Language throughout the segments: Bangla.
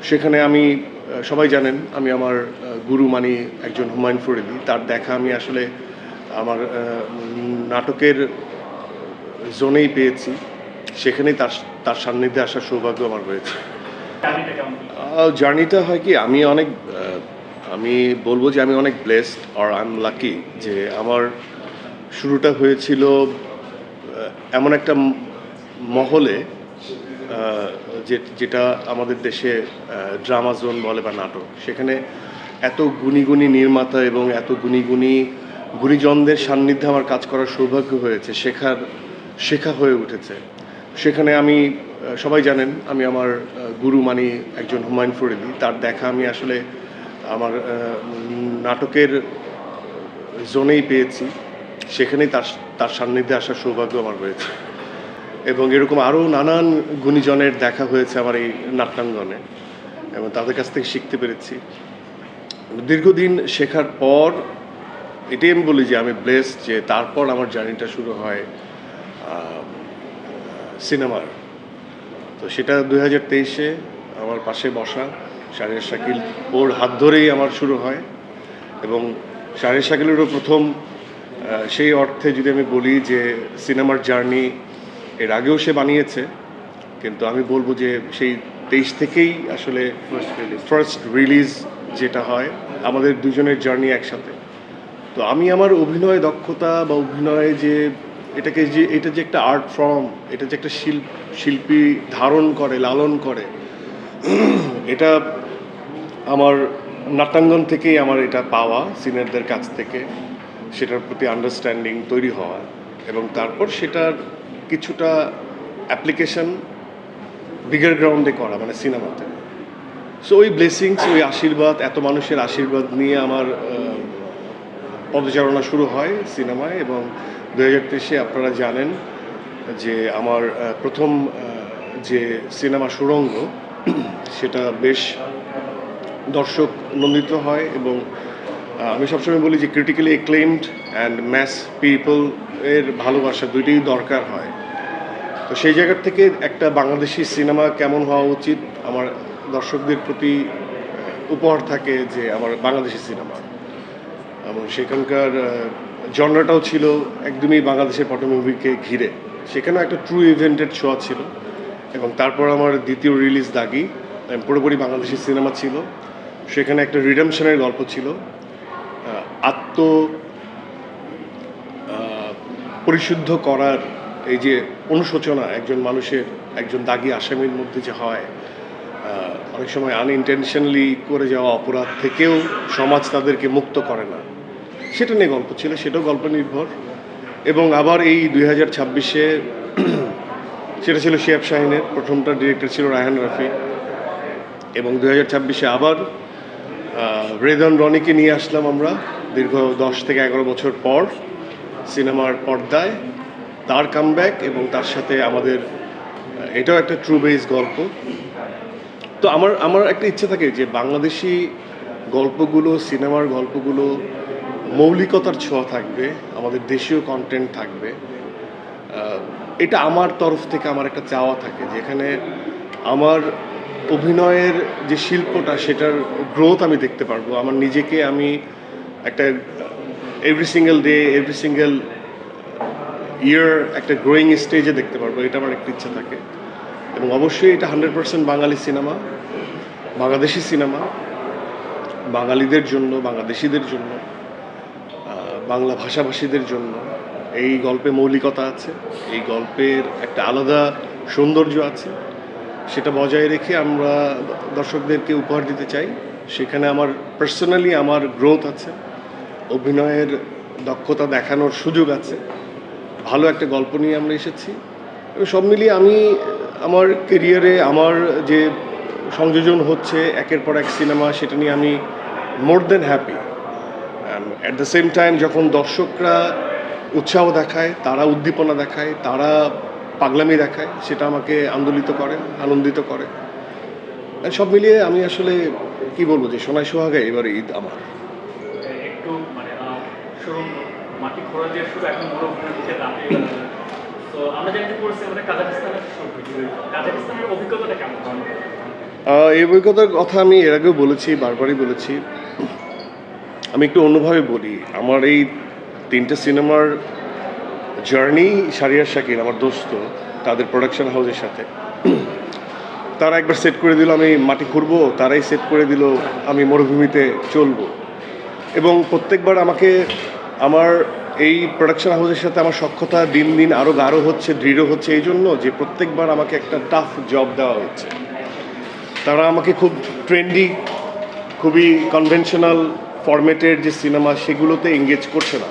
সেখানে আমি সবাই জানেন আমি আমার গুরু মানি একজন হুমায়ুন ফরিদী। তার দেখা আমি আসলে আমার নাটকের জোনেই পেয়েছি। সেখানেই তার তার সান্নিধ্যে আসার সৌভাগ্য আমার হয়েছে। জার্নিটা হয় কি আমি বলবো যে আমি অনেক blessed or I am lucky যে আমার শুরুটা হয়েছিল এমন একটা মহলে যেটা আমাদের দেশে ড্রামা জোন বলে বা নাটক। সেখানে এত গুণী গুণী নির্মাতা এবং এত গুণী গুণী গুণীজনদের সান্নিধ্যে আমার কাজ করার সৌভাগ্য হয়েছে, শেখা হয়ে উঠেছে। সেখানে আমি সবাই জানেন আমি আমার গুরু মানি একজন হুমায়ুন ফরিদী। তার দেখা আমি আসলে আমার নাটকের জোনেই পেয়েছি। সেখানেই তার সান্নিধ্যে আসার সৌভাগ্য আমার হয়েছে এবং এরকম আরও নানান গুণীজনের দেখা হয়েছে আমার এই নাট্যাঙ্গনে এবং তাদের কাছ থেকে শিখতে পেরেছি। দীর্ঘদিন শেখার পর এটাই আমি বলি যে আমি ব্লেসড যে তারপর আমার জার্নিটা শুরু হয় সিনেমার। তো সেটা 2023-এ আমার পাশে বসা শাহরিয়ার শাকিল, ওর হাত ধরেই আমার শুরু হয় এবং শাহরিয়ার শাকিলেরও প্রথম সেই অর্থে যদি আমি বলি যে সিনেমার জার্নি এর আগেও সে বানিয়েছে, কিন্তু আমি বলবো যে সেই 23 থেকেই আসলে ফার্স্ট রিলিজ যেটা হয় আমাদের দুজনের জার্নি একসাথে। তো আমি আমার অভিনয় দক্ষতা বা অভিনয় যে এটা যে একটা আর্ট ফর্ম, এটা যে একটা শিল্পী ধারণ করে, লালন করে, এটা আমার নাট্যাঙ্গন থেকেই আমার এটা পাওয়া, সিনিয়রদের কাছ থেকে সেটার প্রতি আন্ডারস্ট্যান্ডিং তৈরি হওয়া এবং তারপর সেটার কিছুটা অ্যাপ্লিকেশন বিগার গ্রাউন্ডে করা, মানে সিনেমাতে। সো ওই ব্লেসিংস, ওই আশীর্বাদ, এত মানুষের আশীর্বাদ নিয়ে আমার পদচারণা শুরু হয় সিনেমায় এবং 2023-এ আপনারা জানেন যে আমার প্রথম যে সিনেমা সুড়ঙ্গ সেটা বেশ দর্শক নন্দিত হয় এবং আমি সবসময় বলি যে ক্রিটিক্যালি এক্লেমড অ্যান্ড ম্যাস পিপল এর ভালোবাসা দুইটাই দরকার হয়। তো সেই জায়গার থেকে একটা বাংলাদেশি সিনেমা কেমন হওয়া উচিত আমার দর্শকদের প্রতি উপহার থাকে যে আমার বাংলাদেশি সিনেমা এবং সেখানকার জনরাটাও ছিল একদমই বাংলাদেশের পটভূমিকে ঘিরে। সেখানেও একটা ট্রু ইভেন্টের ছোঁয়া ছিল এবং তারপর আমার দ্বিতীয় রিলিজ দাগি পুরোপুরি বাংলাদেশি সিনেমা ছিল। সেখানে একটা রিডেমশনের গল্প ছিল, আত্ম পরিশুদ্ধ করার এই যে অনুশোচনা একজন মানুষের, একজন দাগি আসামির মধ্যে যে হয়, অনেক সময় আনইনটেনশনালি করে যাওয়া অপরাধ থেকেও সমাজ তাদেরকে মুক্ত করে না, সেটা নিয়ে গল্প ছিল, সেটাও গল্প নির্ভর। এবং আবার এই 2026-এ সেটা ছিল শিহাব শাহীনের, প্রথমটা ডিরেক্টর ছিল রায়হান রাফি এবং 2026-এ আবার রেদন রনিকে নিয়ে আসলাম আমরা দীর্ঘ 10 থেকে 11 বছর পর সিনেমার পর্দায়, তার কামব্যাক এবং তার সাথে আমাদের এটাও একটা ট্রু বেস গল্প। তো আমার একটা ইচ্ছে থাকে যে বাংলাদেশি গল্পগুলো, সিনেমার গল্পগুলো মৌলিকতার ছোঁয়া থাকবে, আমাদের দেশীয় কন্টেন্ট থাকবে। এটা আমার তরফ থেকে আমার একটা চাওয়া থাকে যেখানে আমার অভিনয়ের যে শিল্পটা সেটার গ্রোথ আমি দেখতে পারবো, আমার নিজেকে আমি একটা every single day, every single year একটা গ্রোয়িং স্টেজে দেখতে পারবো, এটা আমার একটা ইচ্ছা থাকে। এবং অবশ্যই এটা 100% বাঙালি সিনেমা, বাংলাদেশি সিনেমা, বাঙালিদের জন্য, বাংলাদেশিদের জন্য, বাংলা ভাষাভাষীদের জন্য। এই গল্পে মৌলিকতা আছে, এই গল্পের একটা আলাদা সৌন্দর্য আছে, সেটা বজায় রেখে আমরা দর্শকদেরকে উপহার দিতে চাই। সেখানে আমার পার্সোনালি আমার গ্রোথ আছে, অভিনয়ের দক্ষতা দেখানোর সুযোগ আছে, ভালো একটা গল্প নিয়ে আমরা এসেছি এবং সব মিলিয়ে আমি আমার কেরিয়ারে আমার যে সংযোজন হচ্ছে একের পর এক সিনেমা, সেটা নিয়ে আমি more than happy. At the same time যখন দর্শকরা উৎসাহ দেখায়, তারা উদ্দীপনা দেখায়, তারা পাগলামি দেখায়, সেটা আমাকে আন্দোলিত করে, আনন্দিত করে। সব মিলিয়ে আমি আসলে কি বলবো যে সোনায় সোহাগে এবার ঈদ আমার। একটু মানে মাটি খোঁড়া দিয়ে শুরু, এখন বড় তো আমরা জানতে পড়ছি আমাদের কাজাকিস্তানের অভিজ্ঞতাটা কেমন? এই অভিজ্ঞতার কথা আমি এর আগেও বলেছি, বারবারই বলেছি। আমি একটু অন্যভাবে বলি। আমার এই ৩টে সিনেমার জার্নি শাহরিয়ার শাকির আমার দোস্ত, তাদের প্রোডাকশন হাউসের সাথে। তারা একবার সেট করে দিল আমি মাটি খুঁড়বো, তারাই সেট করে দিল আমি মরুভূমিতে চলবো। এবং প্রত্যেকবার আমাকে আমার এই প্রোডাকশন হাউসের সাথে আমার সখ্যতা দিন দিন আরও গাঢ় হচ্ছে, দৃঢ় হচ্ছে এই জন্য যে প্রত্যেকবার আমাকে একটা টাফ জব দেওয়া হচ্ছে। তারা আমাকে খুব ট্রেন্ডি, খুবই কনভেনশনাল ফরম্যাটের যে সিনেমা সেগুলোতে এঙ্গেজ করছে না,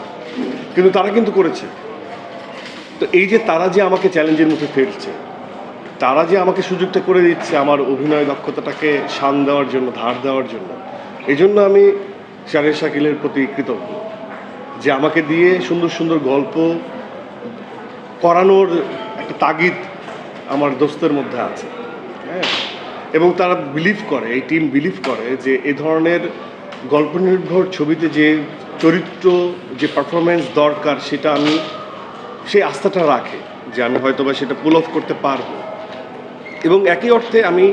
কিন্তু তারা কিন্তু করেছে। তো এই যে তারা যে আমাকে চ্যালেঞ্জের মুখে ফেলছে, তারা যে আমাকে সুযোগটা করে দিচ্ছে আমার অভিনয় দক্ষতাটাকে শান দেওয়ার জন্য, ধার দেওয়ার জন্য, এই জন্য আমি শাহরিয়ার শাকিলের প্রতি কৃতজ্ঞ যে আমাকে দিয়ে সুন্দর সুন্দর গল্প করানোর একটা তাগিদ আমার দোস্তের মধ্যে আছে। হ্যাঁ, এবং তারা বিলিভ করে, এই টিম বিলিভ করে যে এই ধরনের গল্প নির্ভর ছবিতে যে চরিত্র, যে পারফরমেন্স দরকার সেটা আমি, সেই আস্থাটা রাখে যে আমি হয়তোবা সেটা পুল অফ করতে পারবো। এবং একই অর্থে আমি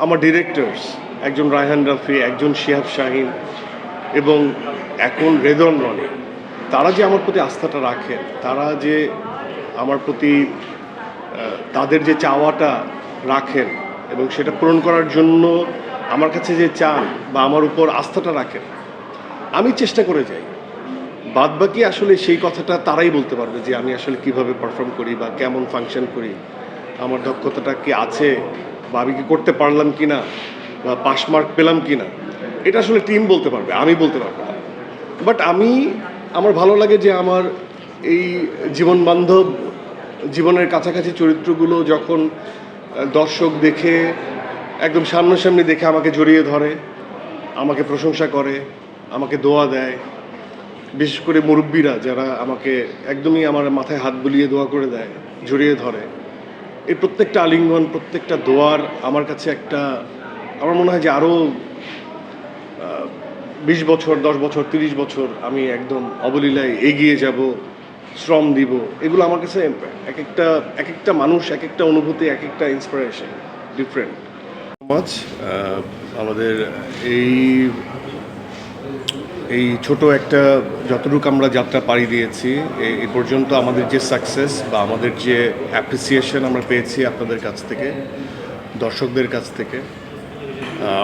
আমার ডিরেক্টরস, একজন রায়হান রাফি, একজন শিহাব শাহিন এবং এখন রেদন রনি, তারা যে আমার প্রতি আস্থাটা রাখেন, তারা যে আমার প্রতি তাদের যে চাওয়াটা রাখেন এবং সেটা পূরণ করার জন্য আমার কাছে যে চান বা আমার উপর আস্থাটা রাখেন, আমি চেষ্টা করে যাই। বাদবাকি আসলে সেই কথাটা তারাই বলতে পারবে যে আমি আসলে কিভাবে পারফর্ম করি বা কেমন ফাংশন করি, আমার দক্ষতাটা কি আছে বা আমি কি করতে পারলাম কি না বা পাস মার্ক পেলাম কি না, এটা আসলে টিম বলতে পারবে, আমি বলতে পারবো না। বাট আমার ভালো লাগে যে আমার এই জীবন বান্ধব, জীবনের কাছাকাছি চরিত্রগুলো যখন দর্শক দেখে, একদম সামনাসামনি দেখে আমাকে জড়িয়ে ধরে, আমাকে প্রশংসা করে, আমাকে দোয়া দেয়। বিশেষ করে মুরব্বীরা যারা আমাকে একদমই আমার মাথায় হাত বুলিয়ে দোয়া করে দেয়, জড়িয়ে ধরে, এই প্রত্যেকটা আলিঙ্গন, প্রত্যেকটা দোয়ার আমার কাছে একটা, আমার মনে হয় যে আরও 20 বছর, 10 বছর, 30 বছর আমি একদম অবলীলায় এগিয়ে যাব, শ্রম দিব। এগুলো আমার কাছে এক একটা মানুষ, এক একটা অনুভূতি, এক একটা ইন্সপিরেশন ডিফারেন্ট মাছ। আমাদের এই ছোট একটা যতটুকু আমরা যাত্রা পাড়ি দিয়েছি এই পর্যন্ত, আমাদের যে সাকসেস বা আমাদের যে অ্যাপ্রিসিয়েশন আমরা পেয়েছি আপনাদের কাছ থেকে, দর্শকদের কাছ থেকে,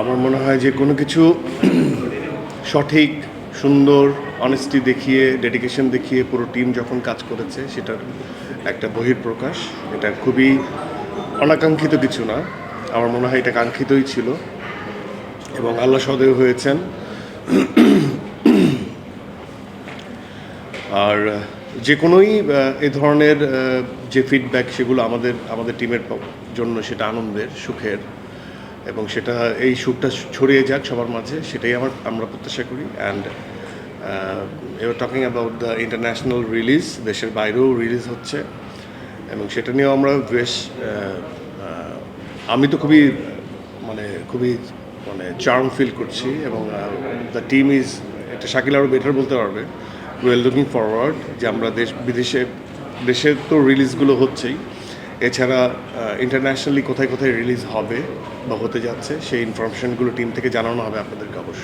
আমার মনে হয় যে কোনো কিছু সঠিক, সুন্দর, অনেস্টি দেখিয়ে, ডেডিকেশন দেখিয়ে পুরো টিম যখন কাজ করেছে সেটার একটা বহিঃপ্রকাশ। এটা খুবই অনাকাঙ্ক্ষিত কিছু না, আমার মনে হয় এটা কাঙ্ক্ষিতই ছিল এবং আল্লাহ সদয় হয়েছেন। আর যে কোনোই এ ধরনের যে ফিডব্যাক, সেগুলো আমাদের টিমের জন্য সেটা আনন্দের, সুখের, এবং সেটা এই সুখটা ছড়িয়ে যাক সবার মাঝে, সেটাই আমরা প্রত্যাশা করি। And your talking about the international release, দেশের বাইরেও রিলিজ হচ্ছে এবং সেটা নিয়েও আমরা বেশ, আমি তো খুবই চার্ম ফিল করছি এবং দ্য টিম ইজ, এটা শাকিল আরও বেটার বলতে পারবে, উই আর লুকিং ফরওয়ার্ড যে আমরা দেশের তো রিলিজগুলো হচ্ছেই, এছাড়া ইন্টারন্যাশনালি কোথায় কোথায় রিলিজ হবে বা হতে যাচ্ছে সেই ইনফরমেশনগুলো টিম থেকে জানানো হবে আপনাদেরকে অবশ্যই।